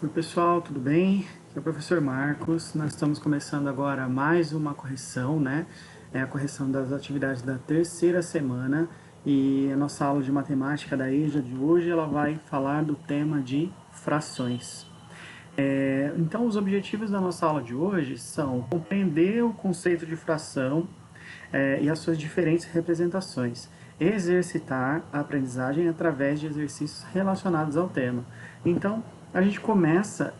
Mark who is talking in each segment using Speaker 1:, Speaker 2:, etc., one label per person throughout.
Speaker 1: Oi pessoal, tudo bem? Aqui é o professor Marcos. Nós estamos começando agora mais uma correção, né? É a correção das atividades da terceira semana e a nossa aula de matemática da EJA de hoje ela vai falar do tema de frações. Então, os objetivos da nossa aula de hoje são compreender o conceito de fração e as suas diferentes representações, exercitar a aprendizagem através de exercícios relacionados ao tema. Então, a gente começa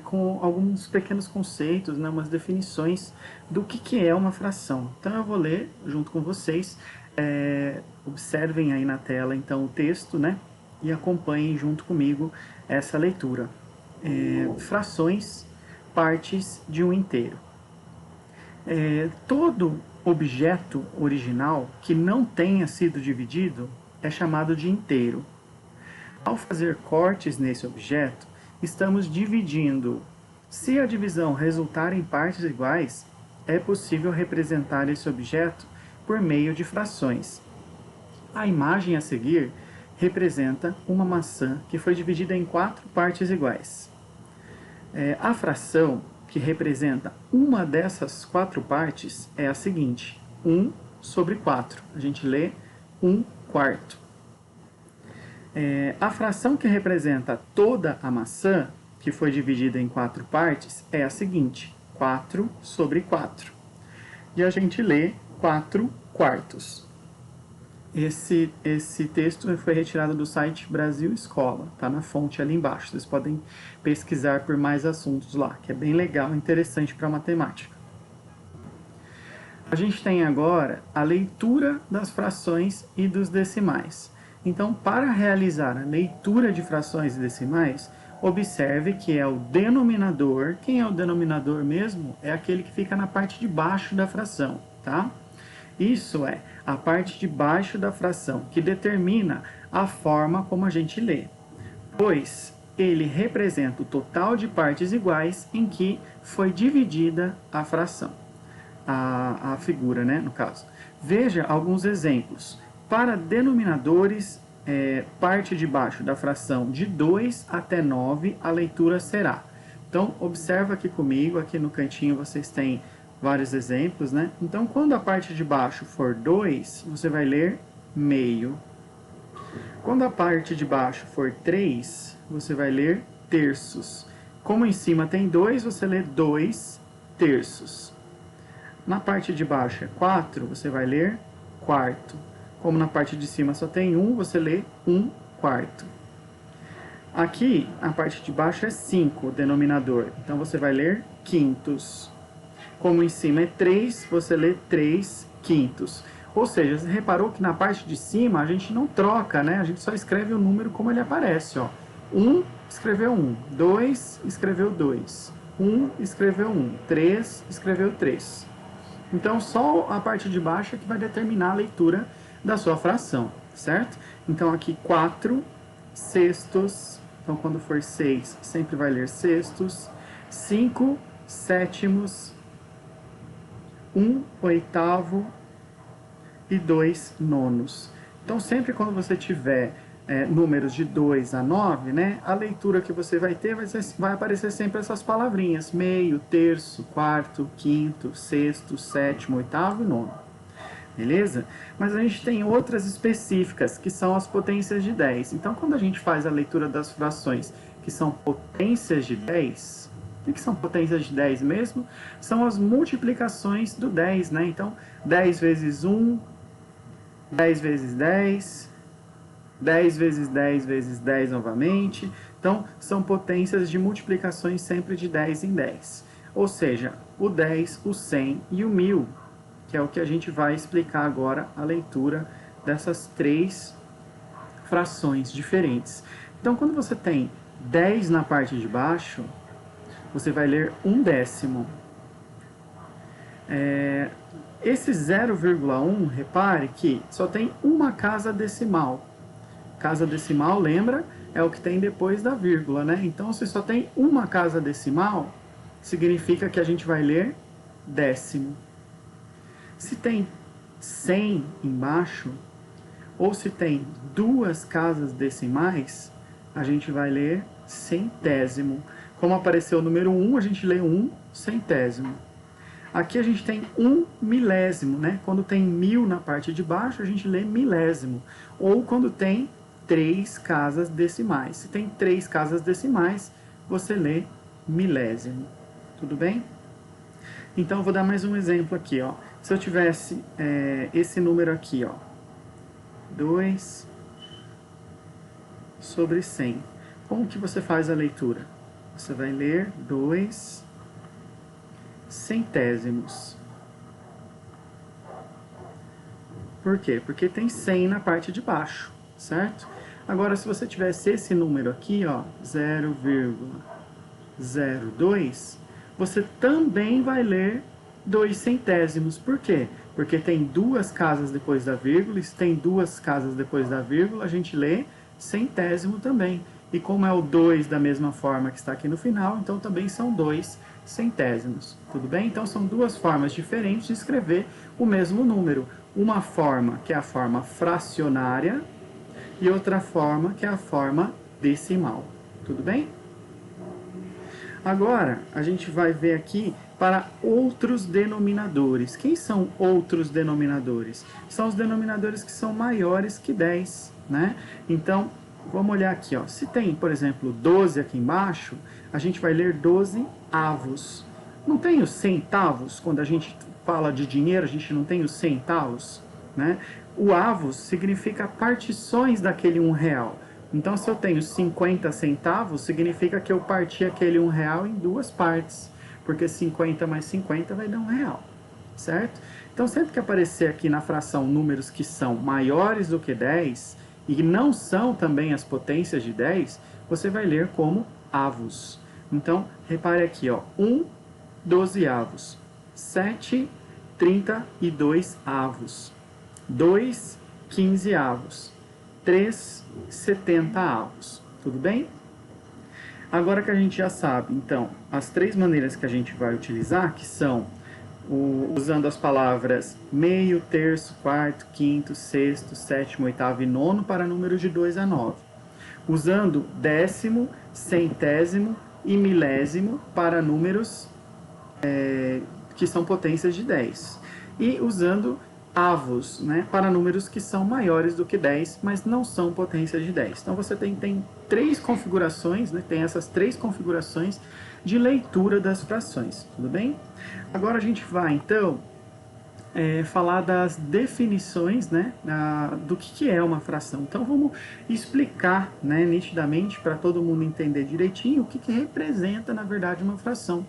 Speaker 1: com alguns pequenos conceitos, né, umas definições do que é uma fração. Então, eu vou ler junto com vocês, observem aí na tela então o texto, né, e acompanhem junto comigo essa leitura. Frações, partes de um inteiro. Todo objeto original que não tenha sido dividido é chamado de inteiro. Ao fazer cortes nesse objeto, estamos dividindo. Se a divisão resultar em partes iguais, é possível representar esse objeto por meio de frações. A imagem a seguir representa uma maçã que foi dividida em 4 partes iguais. A fração que representa uma dessas 4 partes é a seguinte: 1 sobre 4. A gente lê 1 quarto. A fração que representa toda a maçã, que foi dividida em 4 partes, é a seguinte: 4 sobre 4. E a gente lê 4 quartos. Esse texto foi retirado do site Brasil Escola, está na fonte ali embaixo. Vocês podem pesquisar por mais assuntos lá, que é bem legal e interessante para matemática. A gente tem agora a leitura das frações e dos decimais. Então, para realizar a leitura de frações e decimais, observe que é o denominador. Quem é o denominador mesmo? É aquele que fica na parte de baixo da fração, tá? Isso é a parte de baixo da fração, que determina a forma como a gente lê, pois ele representa o total de partes iguais em que foi dividida a fração, a figura, né, no caso. Veja alguns exemplos. Para denominadores, parte de baixo da fração de 2 até 9, a leitura será. Então, observa aqui comigo, aqui no cantinho vocês têm vários exemplos, né? Então, quando a parte de baixo for 2, você vai ler meio. Quando a parte de baixo for 3, você vai ler terços. Como em cima tem 2, você lê 2 terços. Na parte de baixo é 4, você vai ler quarto. Como na parte de cima só tem 1, você lê 1 quarto. Aqui, a parte de baixo é 5, o denominador. Então, você vai ler quintos. Como em cima é 3, você lê 3 quintos. Ou seja, você reparou que na parte de cima a gente não troca, né? A gente só escreve o número como ele aparece, ó. 1 escreveu 1, 2 escreveu 2, 1 escreveu 1, 3 escreveu 3. Então, só a parte de baixo é que vai determinar a leitura da sua fração, certo? Então, aqui 4 sextos. Então, quando for 6, sempre vai ler sextos. 5 sétimos. 1 oitavo e 2 nonos. Então, sempre quando você tiver números de 2 a 9, né, a leitura que você vai ter vai aparecer sempre essas palavrinhas: meio, terço, quarto, quinto, sexto, sétimo, oitavo e nono. Beleza? Mas a gente tem outras específicas, que são as potências de 10. Então, quando a gente faz a leitura das frações que são potências de 10, o que são potências de 10 mesmo? São as multiplicações do 10, né? Então, 10 vezes 1, 10 vezes 10, 10 vezes 10 vezes 10 novamente. Então, são potências de multiplicações sempre de 10 em 10. Ou seja, o 10, o 100 e o 1000, que é o que a gente vai explicar agora, a leitura dessas 3 frações diferentes. Então, quando você tem 10 na parte de baixo, você vai ler 1 décimo. Esse 0,1, repare que só tem uma casa decimal. Casa decimal, lembra? É o que tem depois da vírgula, né? Então, se só tem uma casa decimal, significa que a gente vai ler décimo. Se tem 100 embaixo, ou se tem 2 casas decimais, a gente vai ler centésimo. Como apareceu o número 1, a gente lê 1 centésimo. Aqui a gente tem 1 milésimo, né? Quando tem 1000 na parte de baixo, a gente lê milésimo. Ou quando tem 3 casas decimais. Se tem 3 casas decimais, você lê milésimo. Tudo bem? Então, eu vou dar mais um exemplo aqui, ó. Se eu tivesse esse número aqui, ó, 2 sobre 100. Como que você faz a leitura? Você vai ler 2 centésimos. Por quê? Porque tem 100 na parte de baixo, certo? Agora, se você tivesse esse número aqui, ó, 0,02, você também vai ler 2 centésimos. Por quê? Porque tem 2 casas depois da vírgula, e se tem 2 casas depois da vírgula, a gente lê centésimo também. E como é o 2 da mesma forma que está aqui no final, então também são 2 centésimos. Tudo bem? Então são duas formas diferentes de escrever o mesmo número. Uma forma que é a forma fracionária e outra forma que é a forma decimal. Tudo bem? Agora, a gente vai ver aqui para outros denominadores. Quem são outros denominadores? São os denominadores que são maiores que 10, né? Então, vamos olhar aqui, ó. Se tem, por exemplo, 12 aqui embaixo, a gente vai ler 12 avos. Não tem os centavos? Quando a gente fala de dinheiro, a gente não tem os centavos, né? O avos significa partições daquele R$1. Então, se eu tenho 50 centavos, significa que eu parti aquele R$1 em duas partes, porque 50 mais 50 vai dar R$1, certo? Então, sempre que aparecer aqui na fração números que são maiores do que 10 e não são também as potências de 10, você vai ler como avos. Então, repare aqui, ó, 1 dozeavos, 7 32 avos, 2 quinzeavos, 3 70 avos. Tudo bem? Agora que a gente já sabe, então, as três maneiras que a gente vai utilizar, que são usando as palavras meio, terço, quarto, quinto, sexto, sétimo, oitavo e nono para números de 2 a 9. Usando décimo, centésimo e milésimo para números que são potências de 10. E usando avos, né, para números que são maiores do que 10, mas não são potências de 10. Então você tem três configurações, né, tem essas três configurações de leitura das frações, tudo bem? Agora a gente vai, então, falar das definições, né, do que é uma fração. Então vamos explicar, né, nitidamente para todo mundo entender direitinho o que representa, na verdade, uma fração.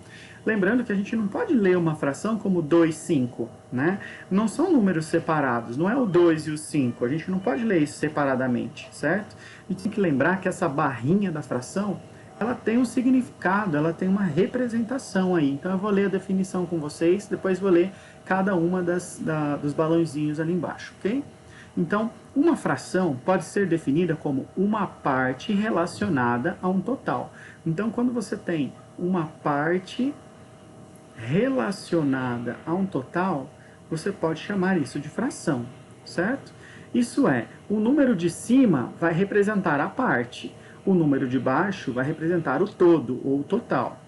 Speaker 1: Lembrando que a gente não pode ler uma fração como 2, 5, né? Não são números separados, não é o 2 e o 5, a gente não pode ler isso separadamente, certo? A gente tem que lembrar que essa barrinha da fração, ela tem um significado, ela tem uma representação aí. Então eu vou ler a definição com vocês, depois vou ler cada uma dos balãozinhos ali embaixo, ok? Então, uma fração pode ser definida como uma parte relacionada a um total. Então, quando você tem uma parte relacionada a um total, você pode chamar isso de fração, certo? Isso é, o número de cima vai representar a parte, o número de baixo vai representar o todo, ou o total,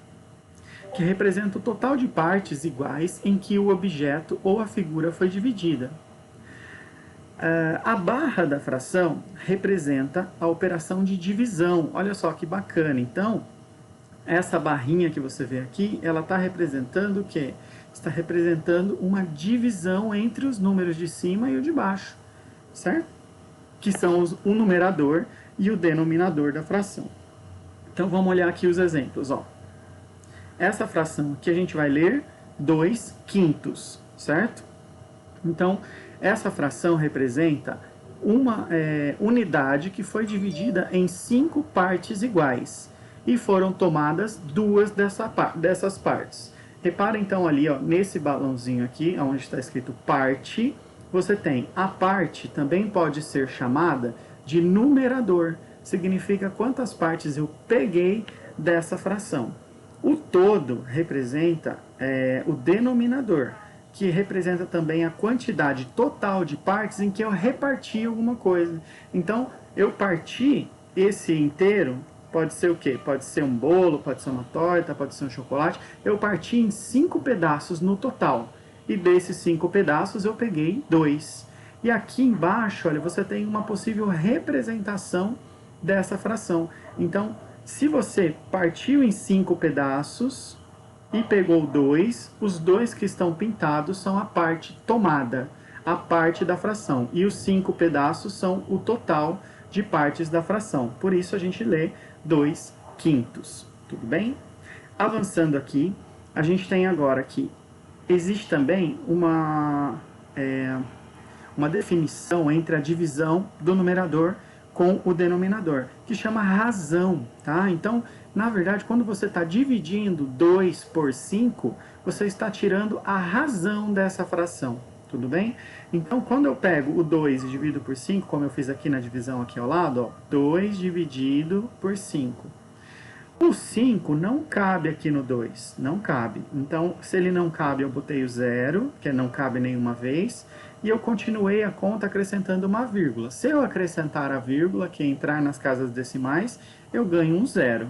Speaker 1: que representa o total de partes iguais em que o objeto ou a figura foi dividida. A barra da fração representa a operação de divisão. Olha só que bacana. Então, essa barrinha que você vê aqui, ela está representando o quê? Está representando uma divisão entre os números de cima e o de baixo, certo? Que são o numerador e o denominador da fração. Então vamos olhar aqui os exemplos, ó. Essa fração aqui a gente vai ler 2 quintos, certo? Então, essa fração representa uma unidade que foi dividida em 5 partes iguais e foram tomadas 2 dessas partes. Repara então ali, ó, nesse balãozinho aqui, onde está escrito parte, você tem a parte, também pode ser chamada de numerador. Significa quantas partes eu peguei dessa fração. O todo representa o denominador, que representa também a quantidade total de partes em que eu reparti alguma coisa. Então, eu parti esse inteiro pode ser o quê? Pode ser um bolo, pode ser uma torta, pode ser um chocolate. Eu parti em 5 pedaços no total. E desses 5 pedaços eu peguei 2. E aqui embaixo, olha, você tem uma possível representação dessa fração. Então, se você partiu em 5 pedaços e pegou 2, os 2 que estão pintados são a parte tomada, a parte da fração. E os 5 pedaços são o total de partes da fração. Por isso a gente lê 2/5. Tudo bem? Avançando aqui, a gente tem agora que existe também uma definição entre a divisão do numerador com o denominador, que chama razão, tá? Então, na verdade, quando você está dividindo 2 por 5, você está tirando a razão dessa fração, tudo bem? Então, quando eu pego o 2 e divido por 5, como eu fiz aqui na divisão aqui ao lado, ó, 2 dividido por 5. O 5 não cabe aqui no 2, não cabe. Então, se ele não cabe, eu botei o 0, que não cabe nenhuma vez, e eu continuei a conta acrescentando uma vírgula. Se eu acrescentar a vírgula, que é entrar nas casas decimais, eu ganho um 0.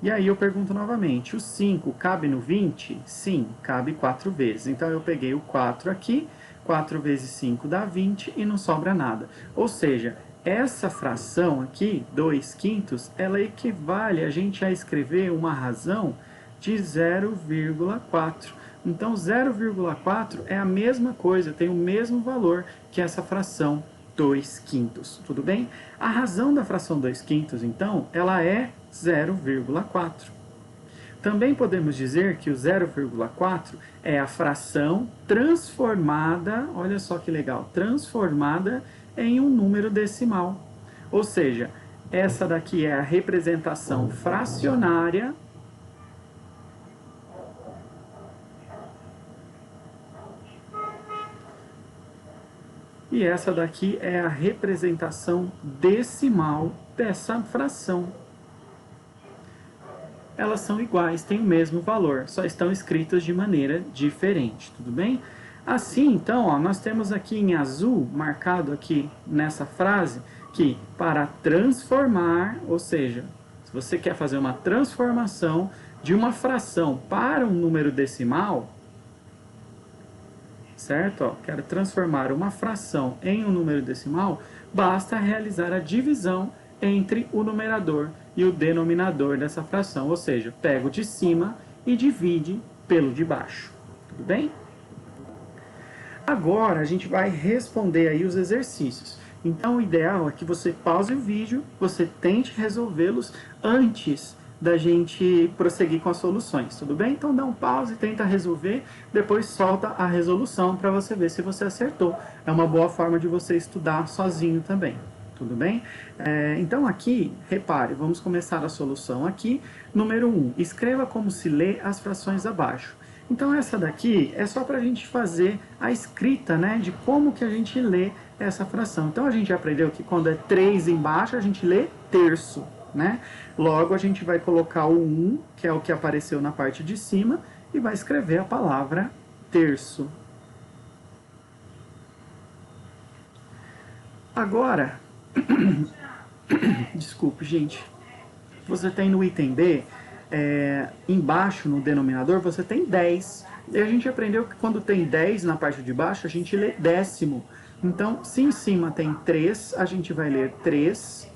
Speaker 1: E aí eu pergunto novamente, o 5 cabe no 20? Sim, cabe 4 vezes. Então eu peguei o 4 aqui, 4 vezes 5 dá 20 e não sobra nada. Ou seja, essa fração aqui, 2/5, ela equivale a gente a escrever uma razão de 0,4. Então 0,4 é a mesma coisa, tem o mesmo valor que essa fração 2/5, tudo bem? A razão da fração 2/5, então, ela é 0,4. Também podemos dizer que o 0,4 é a fração transformada, olha só que legal, transformada em um número decimal. Ou seja, essa daqui é a representação fracionária e essa daqui é a representação decimal dessa fração. Elas são iguais, têm o mesmo valor, só estão escritas de maneira diferente, tudo bem? Assim, então, ó, nós temos aqui em azul, marcado aqui nessa frase, que para transformar, ou seja, se você quer fazer uma transformação de uma fração para um número decimal, certo? Ó, quero transformar uma fração em um número decimal, basta realizar a divisão entre o numerador e o denominador dessa fração, ou seja, pega o de cima e divide pelo de baixo, tudo bem? Agora a gente vai responder aí os exercícios. Então o ideal é que você pause o vídeo, você tente resolvê-los antes da gente prosseguir com as soluções, tudo bem? Então dá um pause, tenta resolver, depois solta a resolução para você ver se você acertou. É uma boa forma de você estudar sozinho também. Tudo bem? Então aqui, repare, vamos começar a solução aqui. Número 1, escreva como se lê as frações abaixo. Então essa daqui é só para a gente fazer a escrita, né, de como que a gente lê essa fração. Então a gente aprendeu que quando é 3 embaixo, a gente lê terço, né? Logo a gente vai colocar o 1, que é o que apareceu na parte de cima, e vai escrever a palavra terço. Agora, desculpe, gente. Você tem no item B, embaixo no denominador, você tem 10. E a gente aprendeu que quando tem 10 na parte de baixo, a gente lê décimo. Então, se em cima tem 3, a gente vai ler 3,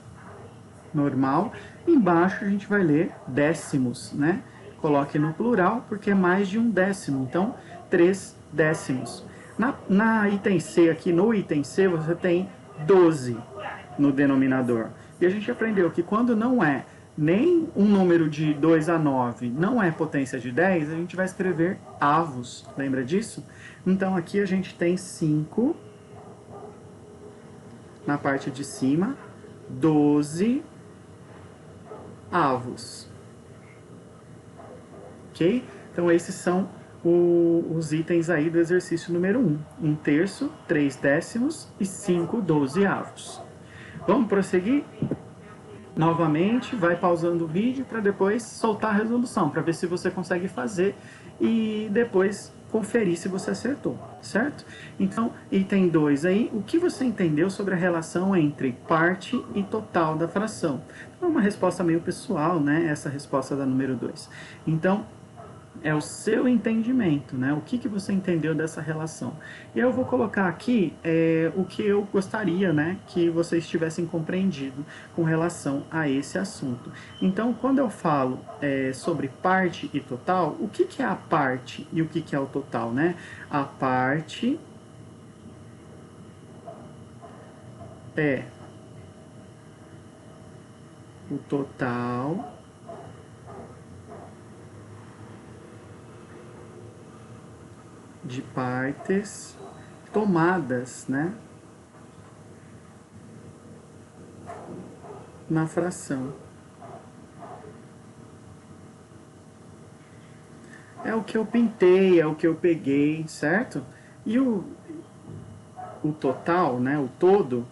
Speaker 1: normal. Embaixo a gente vai ler décimos, né? Coloque no plural, porque é mais de um décimo. Então, 3 décimos. Na item C aqui, no item C, você tem 12 no denominador. E a gente aprendeu que quando não é nem um número de 2 a 9, não é potência de 10, a gente vai escrever avos. Lembra disso? Então aqui a gente tem 5 na parte de cima, 12 avos. Ok? Então esses são os itens aí do exercício número 1. 1 terço, 3 décimos e 5 dozeavos. Vamos prosseguir? Novamente, vai pausando o vídeo para depois soltar a resolução, para ver se você consegue fazer e depois conferir se você acertou, certo? Então, item 2 aí, o que você entendeu sobre a relação entre parte e total da fração? É uma resposta meio pessoal, né? Essa resposta da número 2. Então, é o seu entendimento, né? O que você entendeu dessa relação. E eu vou colocar aqui o que eu gostaria, né, que vocês tivessem compreendido com relação a esse assunto. Então, quando eu falo sobre parte e total, o que é a parte e o que é o total, né? A parte é o total de partes tomadas, né, na fração. É o que eu pintei, é o que eu peguei, certo? E o total, né, o todo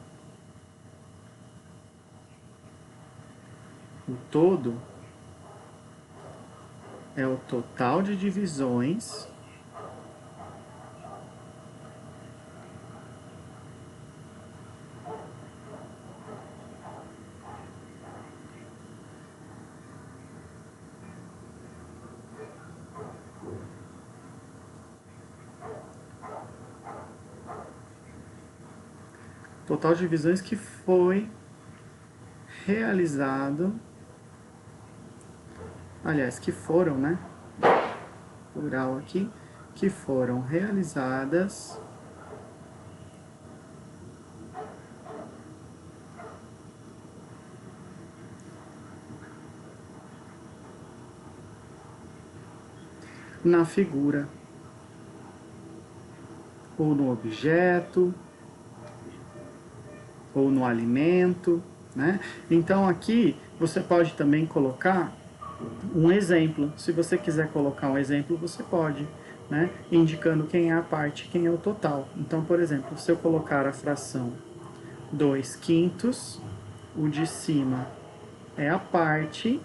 Speaker 1: é o total de divisões total de divisões que foi realizado, aliás, que foram, né, plural aqui, que foram realizadas na figura, ou no objeto, ou no alimento, né? Então aqui você pode também colocar um exemplo. Se você quiser colocar um exemplo, você pode, né? Indicando quem é a parte, quem é o total. Então, por exemplo, se eu colocar a fração 2/5, o de cima é a parte,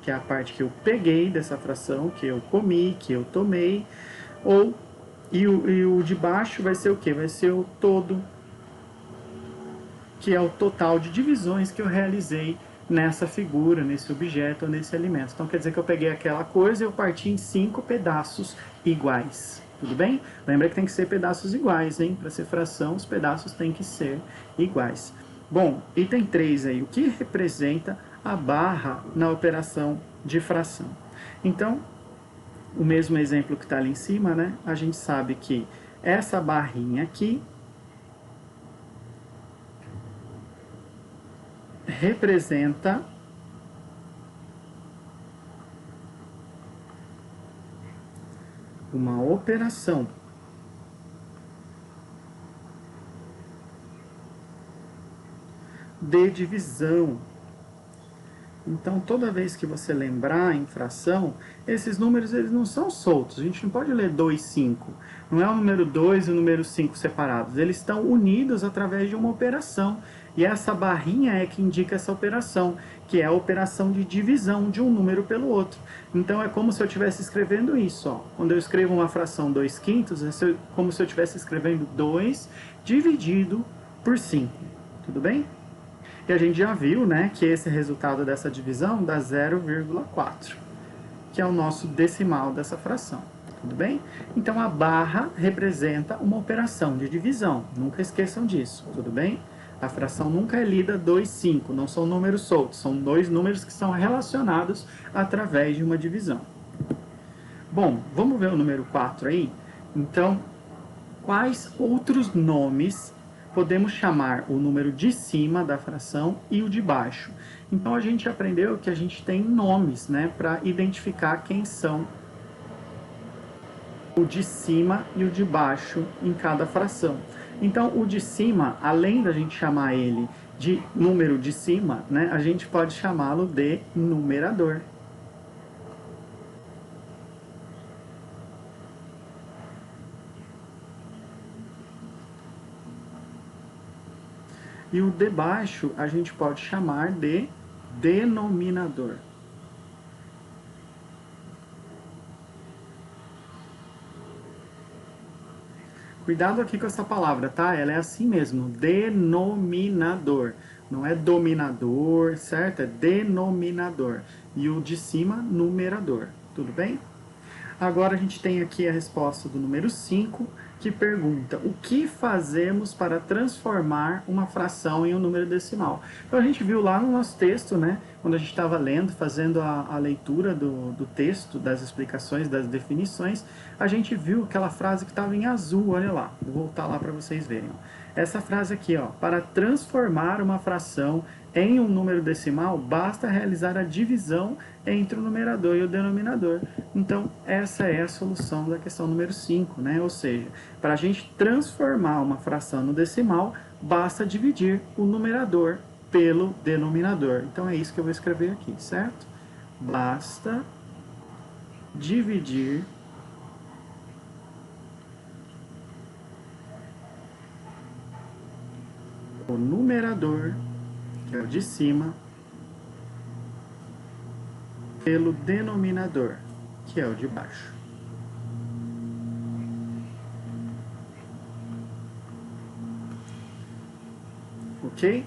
Speaker 1: que é a parte que eu peguei dessa fração, que eu comi, que eu tomei, e o de baixo vai ser o quê? Vai ser o todo, que é o total de divisões que eu realizei nessa figura, nesse objeto ou nesse alimento. Então quer dizer que eu peguei aquela coisa e eu parti em 5 pedaços iguais. Tudo bem? Lembra que tem que ser pedaços iguais, hein? Para ser fração, os pedaços têm que ser iguais. Bom, item 3 aí. O que representa a barra na operação de fração? Então, o mesmo exemplo que está ali em cima, né? A gente sabe que essa barrinha aqui representa uma operação de divisão. Então, toda vez que você lembrar em fração, esses números eles não são soltos. A gente não pode ler 2, 5. Não é o número 2 e o número 5 separados. Eles estão unidos através de uma operação. E essa barrinha é que indica essa operação, que é a operação de divisão de um número pelo outro. Então, é como se eu estivesse escrevendo isso. Ó. Quando eu escrevo uma fração 2/5, é como se eu estivesse escrevendo 2 dividido por 5. Tudo bem? E a gente já viu, né, que esse resultado dessa divisão dá 0,4, que é o nosso decimal dessa fração. Tudo bem? Então, a barra representa uma operação de divisão. Nunca esqueçam disso, tudo bem? A fração nunca é lida 2, 5, não são números soltos, são dois números que são relacionados através de uma divisão. Bom, vamos ver o número 4 aí? Então, quais outros nomes podemos chamar o número de cima da fração e o de baixo? Então, a gente aprendeu que a gente tem nomes, né, para identificar quem são o de cima e o de baixo em cada fração. Então, o de cima, além da gente chamar ele de número de cima, né, a gente pode chamá-lo de numerador. E o de baixo a gente pode chamar de denominador. Cuidado aqui com essa palavra, tá? Ela é assim mesmo, denominador. Não é dominador, certo? É denominador. E o de cima, numerador. Tudo bem? Agora a gente tem aqui a resposta do número 5, que pergunta: o que fazemos para transformar uma fração em um número decimal? Então a gente viu lá no nosso texto, né, quando a gente estava lendo, fazendo a leitura do texto, das explicações, das definições, a gente viu aquela frase que estava em azul, olha lá, vou voltar lá para vocês verem. Essa frase aqui, ó, para transformar uma fração em um número decimal, basta realizar a divisão entre o numerador e o denominador. Então, essa é a solução da questão número 5, né? Ou seja, para a gente transformar uma fração no decimal, basta dividir o numerador pelo denominador. Então, é isso que eu vou escrever aqui, certo? Basta dividir o numerador, que é o de cima, pelo denominador, que é o de baixo. Ok?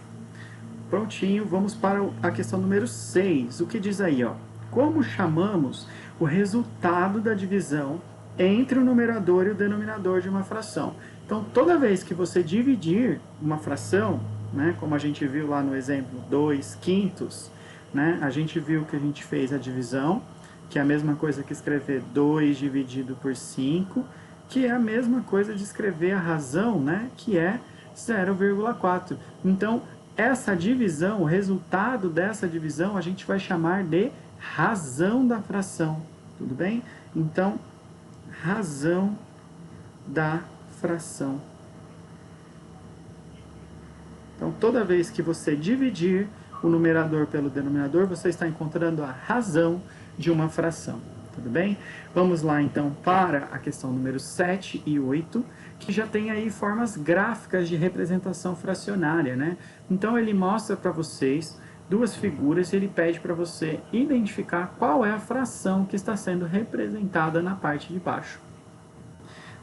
Speaker 1: Prontinho, vamos para a questão número 6. O que diz aí, ó? Como chamamos o resultado da divisão entre o numerador e o denominador de uma fração? Então, toda vez que você dividir uma fração, né, como a gente viu lá no exemplo 2/5, né, a gente viu que a gente fez a divisão, que é a mesma coisa que escrever 2 dividido por 5, que é a mesma coisa de escrever a razão, né, que é 0,4. Então, essa divisão, o resultado dessa divisão, a gente vai chamar de razão da fração, tudo bem? Então, razão da fração. Então, toda vez que você dividir o numerador pelo denominador, você está encontrando a razão de uma fração, tudo bem? Vamos lá, então, para a questão número 7 e 8, que já tem aí formas gráficas de representação fracionária, né? Então, ele mostra para vocês duas figuras e ele pede para você identificar qual é a fração que está sendo representada na parte de baixo,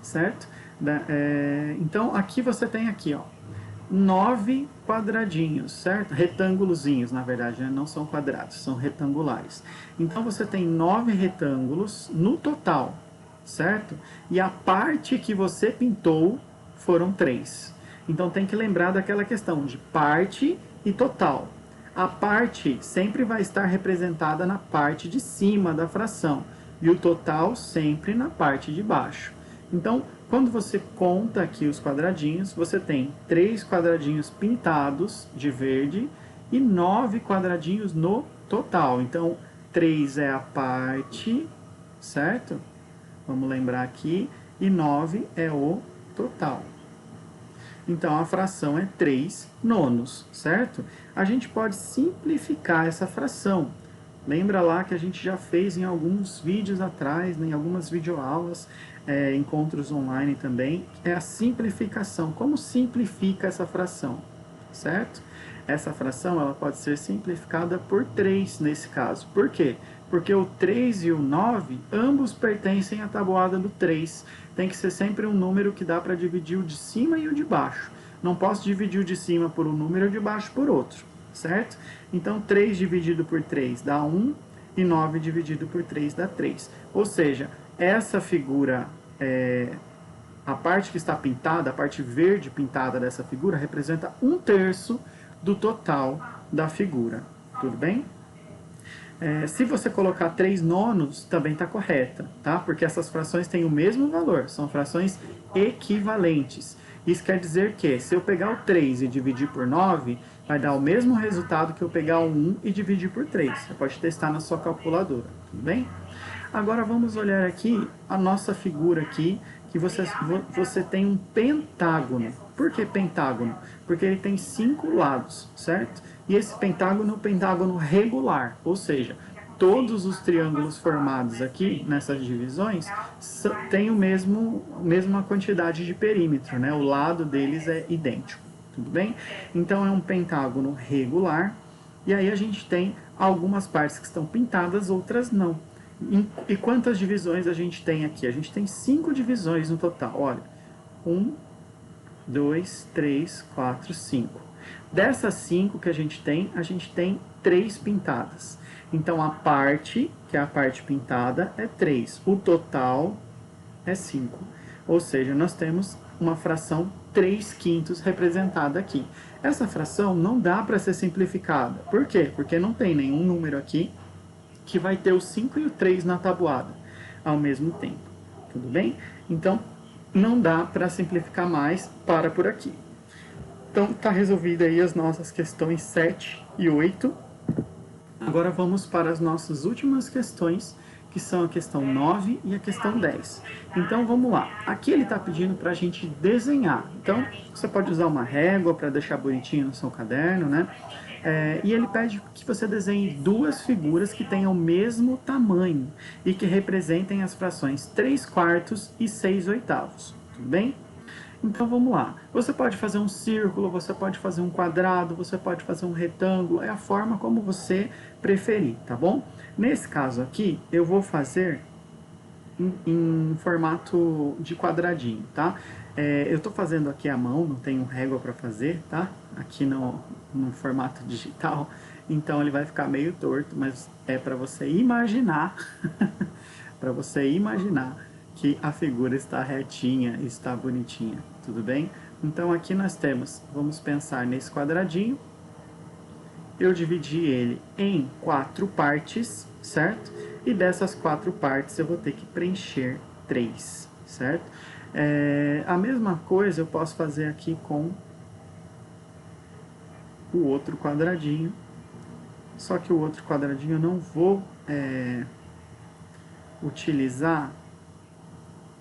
Speaker 1: certo? Então, aqui você tem aqui, ó, 9 quadradinhos, certo? Retângulozinhos, na verdade, né? Não são quadrados, são retangulares. Então, você tem 9 retângulos no total, certo? E a parte que você pintou foram 3. Então, tem que lembrar daquela questão de parte e total. A parte sempre vai estar representada na parte de cima da fração e o total sempre na parte de baixo. Então, quando você conta aqui os quadradinhos, você tem 3 quadradinhos pintados de verde e 9 quadradinhos no total. Então, 3 é a parte, certo? Vamos lembrar aqui. E 9 é o total. Então, a fração é 3 nonos, certo? A gente pode simplificar essa fração. Lembra lá que a gente já fez em alguns vídeos atrás, né, em algumas videoaulas, encontros online também, é a simplificação. Como simplifica essa fração, certo? Essa fração ela pode ser simplificada por 3 nesse caso. Por quê? Porque o 3 e o 9, ambos pertencem à tabuada do 3. Tem que ser sempre um número que dá para dividir o de cima e o de baixo. Não posso dividir o de cima por um número e o de baixo por outro, certo? Então, 3 dividido por 3 dá 1 e 9 dividido por 3 dá 3. Ou seja, essa figura, a parte que está pintada, a parte verde pintada dessa figura, representa 1/3 do total da figura. Tudo bem? Se você colocar 3 nonos, também está correta, tá? Porque essas frações têm o mesmo valor, são frações equivalentes. Isso quer dizer que, se eu pegar o 3 e dividir por 9, vai dar o mesmo resultado que eu pegar o 1 e dividir por 3. Você pode testar na sua calculadora, tudo bem? Agora vamos olhar aqui a nossa figura aqui, que você tem um pentágono. Por que pentágono? Porque ele tem 5 lados, certo? E esse pentágono é um pentágono regular, ou seja, todos os triângulos formados aqui nessas divisões têm a mesma quantidade de perímetro, né? O lado deles é idêntico, tudo bem? Então é um pentágono regular, e aí a gente tem algumas partes que estão pintadas, outras não. E quantas divisões a gente tem aqui? A gente tem 5 divisões no total, olha. 1, 2, 3, 4, 5. Dessas 5 que a gente tem 3 pintadas. Então, a parte, que é a parte pintada, é 3. O total é 5. Ou seja, nós temos uma fração 3/5 representada aqui. Essa fração não dá para ser simplificada. Por quê? Porque não tem nenhum número aqui que vai ter o 5 e o 3 na tabuada ao mesmo tempo. Tudo bem? Então, não dá para simplificar mais, para por aqui. Então, está resolvida aí as nossas questões 7 e 8. Agora vamos para as nossas últimas questões, que são a questão 9 e a questão 10. Então, vamos lá. Aqui ele está pedindo para a gente desenhar. Então, você pode usar uma régua para deixar bonitinho no seu caderno, né? E ele pede que você desenhe 2 figuras que tenham o mesmo tamanho e que representem as frações 3/4 e 6/8. Tudo bem? Então vamos lá. Você pode fazer um círculo, você pode fazer um quadrado, você pode fazer um retângulo, é a forma como você preferir, tá bom? Nesse caso aqui, eu vou fazer em formato de quadradinho, tá? Eu tô fazendo aqui à mão, não tenho régua para fazer, tá? Aqui no formato digital, então ele vai ficar meio torto, mas é para você imaginar, para você imaginar que a figura está retinha, está bonitinha, tudo bem? Então aqui nós temos, vamos pensar nesse quadradinho, eu dividi ele em 4 partes, certo? E dessas 4 partes eu vou ter que preencher 3, certo? A mesma coisa eu posso fazer aqui com o outro quadradinho, só que o outro quadradinho eu não vou utilizar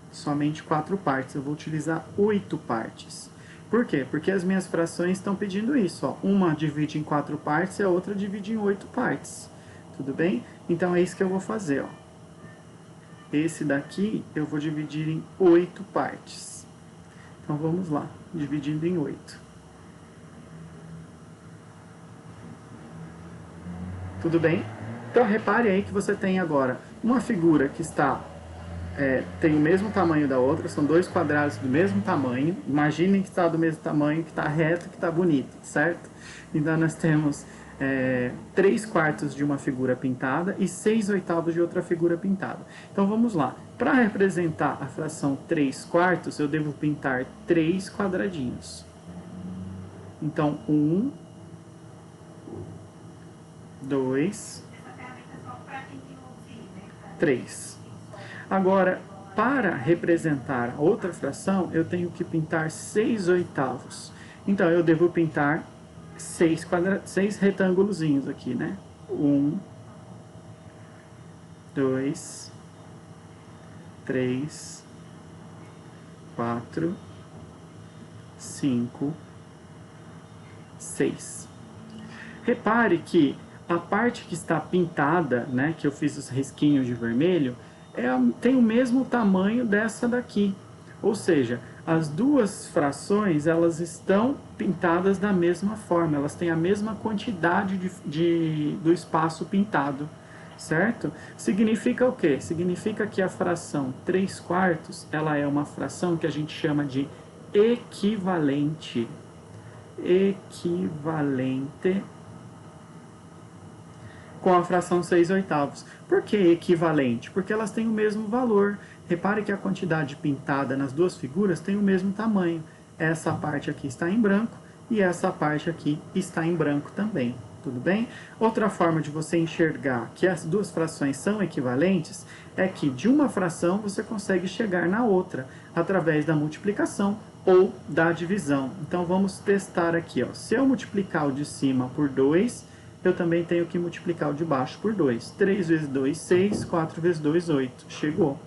Speaker 1: somente 4 partes, eu vou utilizar 8 partes. Por quê? Porque as minhas frações estão pedindo isso, ó. Uma divide em 4 partes e a outra divide em 8 partes. Tudo bem? Então é isso que eu vou fazer, ó. Esse daqui eu vou dividir em 8 partes. Então vamos lá, dividindo em 8. Tudo bem? Então repare aí que você tem agora uma figura que está tem o mesmo tamanho da outra, são 2 quadrados do mesmo tamanho. Imaginem que está do mesmo tamanho, que está reto, que está bonito, certo? Então nós temos 3/4 de uma figura pintada e 6/8 de outra figura pintada. Então vamos lá. Para representar a fração 3/4, eu devo pintar 3 quadradinhos. Então 1, 2, 3. Agora, para representar outra fração, eu tenho que pintar 6/8. Então, eu devo pintar 6 retângulozinhos aqui, né? 1, 2, 3, 4, 5, 6. Repare que a parte que está pintada, né, que eu fiz os risquinhos de vermelho, tem o mesmo tamanho dessa daqui. Ou seja, as duas frações, elas estão pintadas da mesma forma, elas têm a mesma quantidade do espaço pintado, certo? Significa o quê? Significa que a fração 3/4, ela é uma fração que a gente chama de equivalente. Equivalente com a fração 6/8. Por que equivalente? Porque elas têm o mesmo valor. Repare que a quantidade pintada nas duas figuras tem o mesmo tamanho. Essa parte aqui está em branco e essa parte aqui está em branco também. Tudo bem? Outra forma de você enxergar que as duas frações são equivalentes é que de uma fração você consegue chegar na outra através da multiplicação ou da divisão. Então vamos testar aqui, ó. Se eu multiplicar o de cima por 2, eu também tenho que multiplicar o de baixo por 2. 3 vezes 2, 6. 4 vezes 2, 8. Chegou.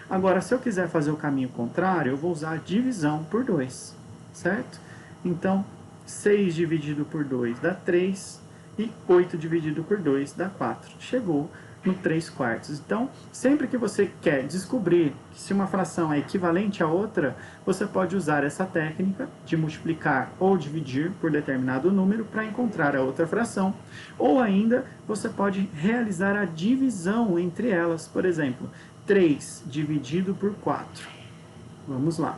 Speaker 1: Agora, se eu quiser fazer o caminho contrário, eu vou usar a divisão por 2, certo? Então, 6 dividido por 2 dá 3 e 8 dividido por 2 dá 4. Chegou no 3/4. Então, sempre que você quer descobrir se uma fração é equivalente à outra, você pode usar essa técnica de multiplicar ou dividir por determinado número para encontrar a outra fração. Ou ainda, você pode realizar a divisão entre elas. Por exemplo, 3 dividido por 4. Vamos lá.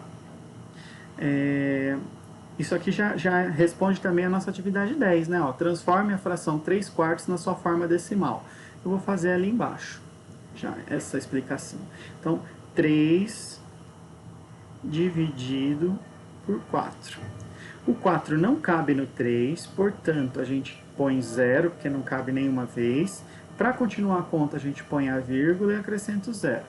Speaker 1: Isso aqui já responde também a nossa atividade 10, né? Ó, transforme a fração 3/4 na sua forma decimal. Eu vou fazer ali embaixo, já essa explicação. Então, 3 dividido por 4. O 4 não cabe no 3, portanto, a gente põe 0, porque não cabe nenhuma vez. Para continuar a conta, a gente põe a vírgula e acrescenta o 0.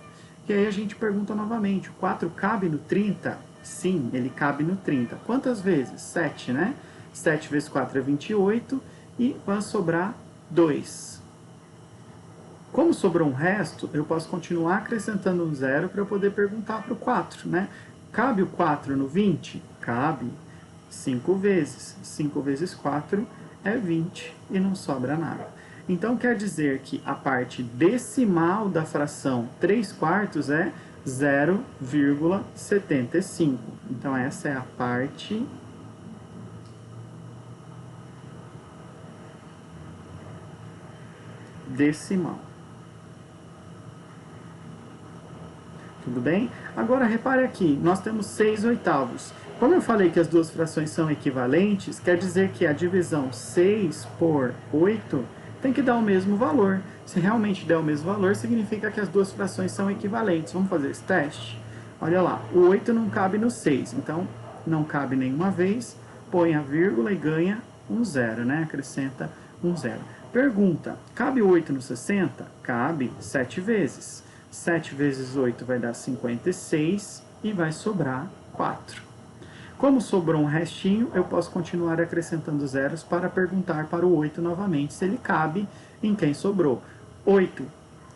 Speaker 1: E aí a gente pergunta novamente, o 4 cabe no 30? Sim, ele cabe no 30. Quantas vezes? 7, né? 7 vezes 4 é 28 e vai sobrar 2. Como sobrou um resto, eu posso continuar acrescentando um 0 para eu poder perguntar para o 4, né? Cabe o 4 no 20? Cabe. 5 vezes. 5 vezes 4 é 20 e não sobra nada. Então, quer dizer que a parte decimal da fração 3/4 é 0,75. Então, essa é a parte decimal. Tudo bem? Agora, repare aqui, nós temos 6/8. Como eu falei que as duas frações são equivalentes, quer dizer que a divisão 6 por 8 tem que dar o mesmo valor. Se realmente der o mesmo valor, significa que as duas frações são equivalentes. Vamos fazer esse teste? Olha lá, o 8 não cabe no 6, então não cabe nenhuma vez, põe a vírgula e ganha um 0, né? Acrescenta um 0. Pergunta, cabe o 8 no 60? Cabe 7 vezes. 7 vezes 8 vai dar 56 e vai sobrar 4. Como sobrou um restinho, eu posso continuar acrescentando zeros para perguntar para o 8 novamente se ele cabe em quem sobrou. 8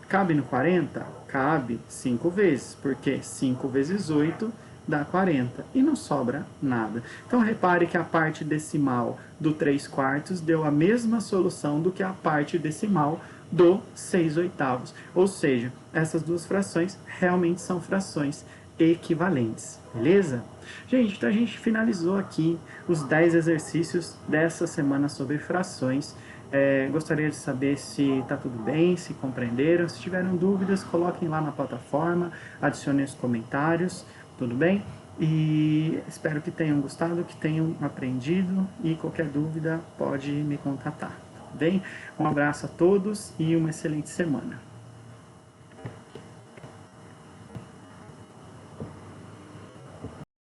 Speaker 1: cabe no 40? Cabe 5 vezes, porque 5 vezes 8 dá 40 e não sobra nada. Então repare que a parte decimal do 3/4 deu a mesma solução do que a parte decimal do 6/8. Ou seja, essas duas frações realmente são frações equivalentes, beleza? Gente, então a gente finalizou aqui os 10 exercícios dessa semana sobre frações. Gostaria de saber se está tudo bem, se compreenderam. Se tiveram dúvidas, coloquem lá na plataforma, adicionem os comentários, tudo bem? E espero que tenham gostado, que tenham aprendido e qualquer dúvida pode me contatar, tá bem? Um abraço a todos e uma excelente semana.